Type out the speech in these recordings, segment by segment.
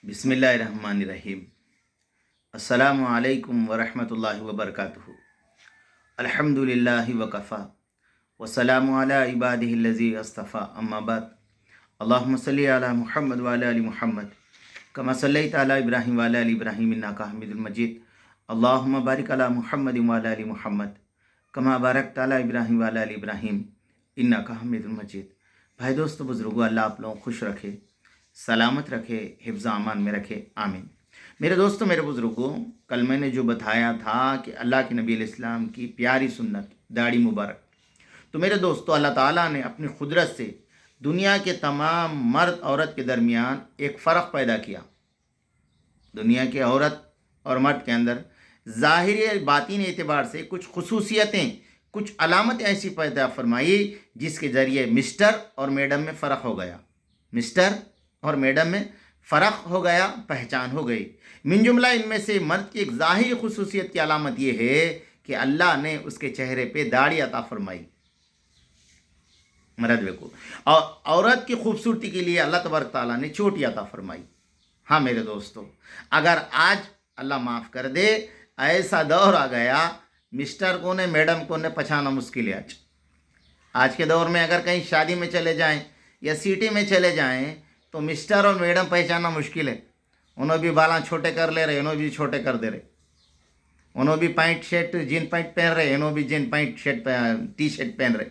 बिस्मिल्लाहिर्रहमानिर्रहीम। अस्सलामु अलैकुम वरहमतुल्लाहि वबरकातुहू। अल्हम्दुलिल्लाहि वकफ़ा वस्सलामु अला इबादिहिल्लज़ी अस्तफ़ा अम्मा बाद। अल्लाहुम्मा सल्लि अला मुहम्मद व अला आलि मुहम्मद कमा सल्लैता अला इब्राहीम व अला आलि इब्राहीम इन्नका हमीदुल मजीद। अल्लाहुम्मा बारिक अला मुहम्मद व अला आलि मुहम्मद कमा बारकता अला इब्राहीम व अला आलि इब्राहीम इन्नका हमीदुल मजीद। भाई दोस्तों बुज़ुर्गों, अल्लाह आप लोगों को खुश रखे, सलामत रखे, हिफ्ज़ अमान में रखे, आमीन। मेरे दोस्तों, मेरे बुज़ुर्गों, कल मैंने जो बताया था कि अल्लाह के नबी अलैहिस्सलाम की प्यारी सुन्नत दाढ़ी मुबारक, तो मेरे दोस्तों अल्लाह ताला ने अपनी कुदरत से दुनिया के तमाम मर्द औरत के दरमियान एक फ़र्क पैदा किया। दुनिया के औरत और मर्द के अंदर ज़ाहिरी बातिनी एतबार से कुछ खुसूसियतें, कुछ अलामत ऐसी पैदा फरमाई जिसके ज़रिए मिस्टर और मैडम में फ़र्क हो गया। मिस्टर और मैडम में फ़र्क हो गया, पहचान हो गई। मिन जुमला इनमें से मर्द की एक ज़ाहिरी खुसूसियत की अलामत यह है कि अल्लाह ने उसके चेहरे पे दाढ़ी अता फरमाई, मर्द को, और औरत की खूबसूरती के लिए अल्लाह तबारक ताला ने चोटी अता फरमाई। हाँ मेरे दोस्तों, अगर आज अल्लाह माफ़ कर दे ऐसा दौर आ गया, मिस्टर को ने मैडम को ने पहचाना मुश्किल है। आज के दौर में अगर कहीं शादी में चले जाएं या सिटी में चले जाएं तो मिस्टर और मैडम पहचानना मुश्किल है। उन्होंने भी बाला छोटे कर ले रहे, उन्होंने भी छोटे कर दे रहे, उन्होंने भी पैंट शर्ट जीन पैंट पहन रहे, उन्होंने भी gene pant shirt T shirt पहन रहे।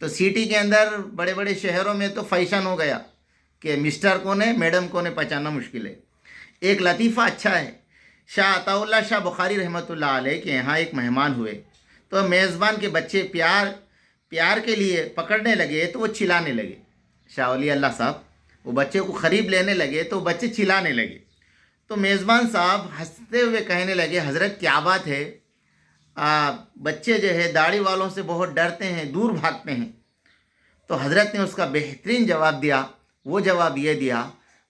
तो सिटी के अंदर बड़े बड़े शहरों में तो फैशन हो गया कि मिस्टर को ने मैडम को ने पहचानना मुश्किल है। एक लतीफ़ा अच्छा है, शाह अताउल्लाह शाह बुखारी रहमतुल्लाह अलैह के यहाँ एक मेहमान हुए तो मेज़बान के बच्चे प्यार के लिए पकड़ने लगे तो वो चिल्लाने लगे। शाह वली अल्लाह साहब वो बच्चे को ख़रीब लेने लगे तो बच्चे चिल्लाने लगे। तो मेज़बान साहब हंसते हुए कहने लगे, हज़रत क्या बात है, बच्चे जो है दाढ़ी वालों से बहुत डरते हैं, दूर भागते हैं। तो हज़रत ने उसका बेहतरीन जवाब दिया। वो जवाब ये दिया,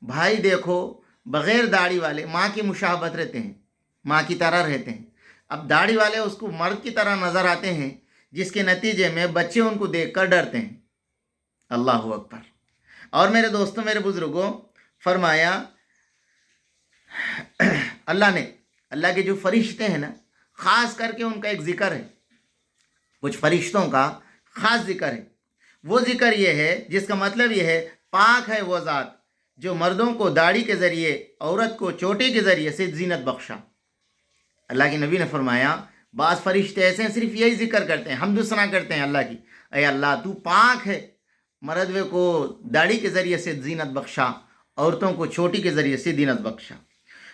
भाई देखो, बग़ैर दाढ़ी वाले माँ की मुशाबत रहते हैं, माँ की तरह रहते हैं। अब दाढ़ी वाले उसको मर्द की तरह नज़र आते हैं, जिसके नतीजे में बच्चे उनको देखकर डरते हैं। अल्लाहु अकबर। और मेरे दोस्तों, मेरे बुज़ुर्गों, फरमाया अल्लाह के जो फरिश्ते हैं ना, ख़ास करके उनका एक ज़िक्र है, कुछ फरिश्तों का ख़ास ज़िक्र है। वो ज़िक्र ये है जिसका मतलब ये है, पाक है वो ज़ात जो मर्दों को दाढ़ी के ज़रिए, औरत को चोटी के ज़रिए से जीनत बख्शा। अल्लाह के नबी ने फरमाया, बाज़ फरिश्ते ऐसे हैं सिर्फ यही जिक्र करते हैं, हमदो सना करते हैं अल्लाह की, अय अल्लाह तू पाक है, मर्द को दाढ़ी के ज़रिए से जीनत बख्शा, औरतों को चोटी के ज़रिए से जीनत बख्शा।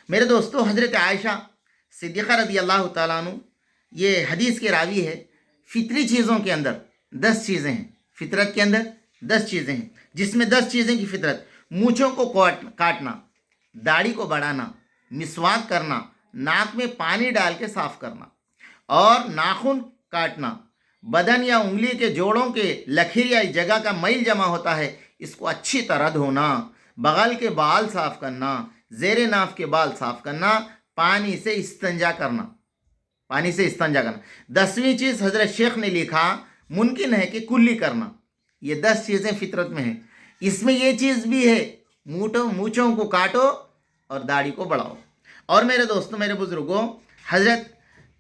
मेरे दोस्तों, हज़रत आयशा सिद्दीक़ा रज़ी अल्लाह ताला अन्हु ये हदीस के रावी है। फितरी चीज़ों के अंदर 10 चीज़ें हैं, फितरत के अंदर 10 चीज़ें हैं, जिसमें 10 चीज़ें की फितरत, मूँछों को काटना, दाढ़ी को बढ़ाना, मिसवाक करना, नाक में पानी डाल के साफ़ करना, और नाखून काटना, बदन या उंगली के जोड़ों के लकीर या जगह का मैल जमा होता है इसको अच्छी तरह धोना, बगल के बाल साफ़ करना, ज़ेरे नाफ के बाल साफ़ करना, पानी से इस्तंजा करना, पानी से इस्तंजा करना। 10वीं चीज़ हज़रत शेख ने लिखा, मुमकिन है कि कुल्ली करना। ये 10 चीज़ें फितरत में हैं। इसमें ये चीज़ भी है, मूँछों को काटो और दाढ़ी को बढ़ाओ। और मेरे दोस्तों, मेरे बुज़ुर्गों, हज़रत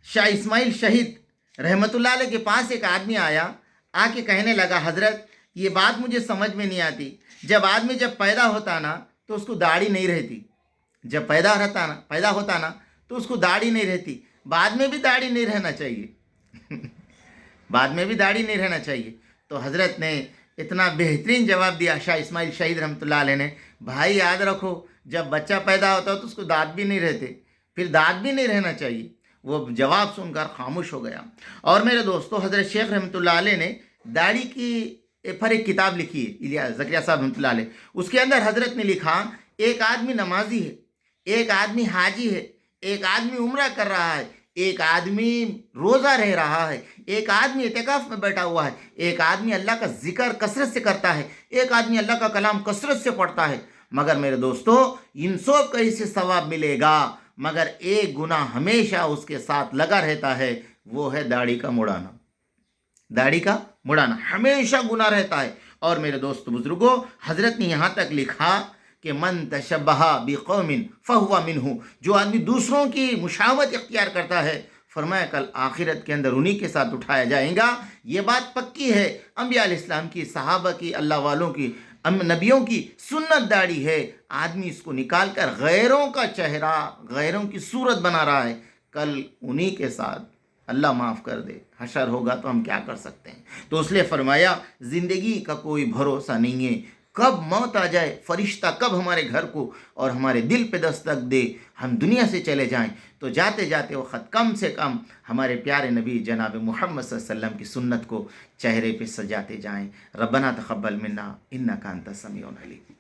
शाह इस्माइल शहीद रहमतुल्लाह अलैह के पास एक आदमी आया, आके कहने लगा, हज़रत ये बात मुझे समझ में नहीं आती, जब आदमी पैदा होता ना तो उसको दाढ़ी नहीं रहती, जब पैदा होता ना तो उसको दाढ़ी नहीं रहती, बाद में भी दाढ़ी नहीं रहना चाहिए बाद में भी दाढ़ी नहीं रहना चाहिए। तो हज़रत ने इतना बेहतरीन जवाब दिया, शाह इस्माइल शहीद रहमतुल्लाह अलैह ने, भाई याद रखो, जब बच्चा पैदा होता है तो उसको दांत भी नहीं रहते, फिर दांत भी नहीं रहना चाहिए। वो जवाब सुनकर खामोश हो गया। और मेरे दोस्तों, हज़रत शेख रहमतुल्लाह अलैह ने दाढ़ी की पर एक किताब लिखी है, इलिया ज़करिया साहब रहमतुल्लाह अलैह। उसके अंदर हज़रत ने लिखा, एक आदमी नमाजी है, एक आदमी हाजी है, एक आदमी उम्रा कर रहा है, एक आदमी रोज़ा रह रहा है, एक आदमी इतिकाफ में बैठा हुआ है, एक आदमी अल्लाह का जिक्र कसरत से करता है, एक आदमी अल्लाह का कलाम कसरत से पढ़ता है। मगर मेरे दोस्तों, इन सब का इससे सवाब मिलेगा, मगर एक गुनाह हमेशा उसके साथ लगा रहता है, वो है दाढ़ी का मुड़ाना। दाढ़ी का मुड़ाना हमेशा गुनाह रहता है। और मेरे दोस्त बुजुर्गों, हज़रत ने यहाँ तक लिखा کہ من تشبہ بقوم فہو منہ، جو آدمی دوسروں کی مشابہت اختیار کرتا ہے، فرمایا کل آخرت کے اندر انہی کے ساتھ اٹھایا جائے گا۔ یہ بات پکی ہے، انبیاء علیہ السلام کی، صحابہ کی، اللہ والوں کی، نبیوں کی سنت داڑھی ہے۔ آدمی اس کو نکال کر غیروں کا چہرہ، غیروں کی صورت بنا رہا ہے، کل انہی کے ساتھ اللہ معاف کر دے حشر ہوگا تو ہم کیا کر سکتے ہیں؟ تو اس لیے فرمایا زندگی کا کوئی بھروسہ نہیں ہے، کب موت آ جائے، فرشتہ کب ہمارے گھر کو اور ہمارے دل پہ دستک دے، ہم دنیا سے چلے جائیں، تو جاتے جاتے وقت کم سے کم ہمارے پیارے نبی جناب محمد صلی اللہ علیہ وسلم کی سنت کو چہرے پہ سجاتے جائیں۔ ربنا تقبل منا انک انت السمیع العلیم۔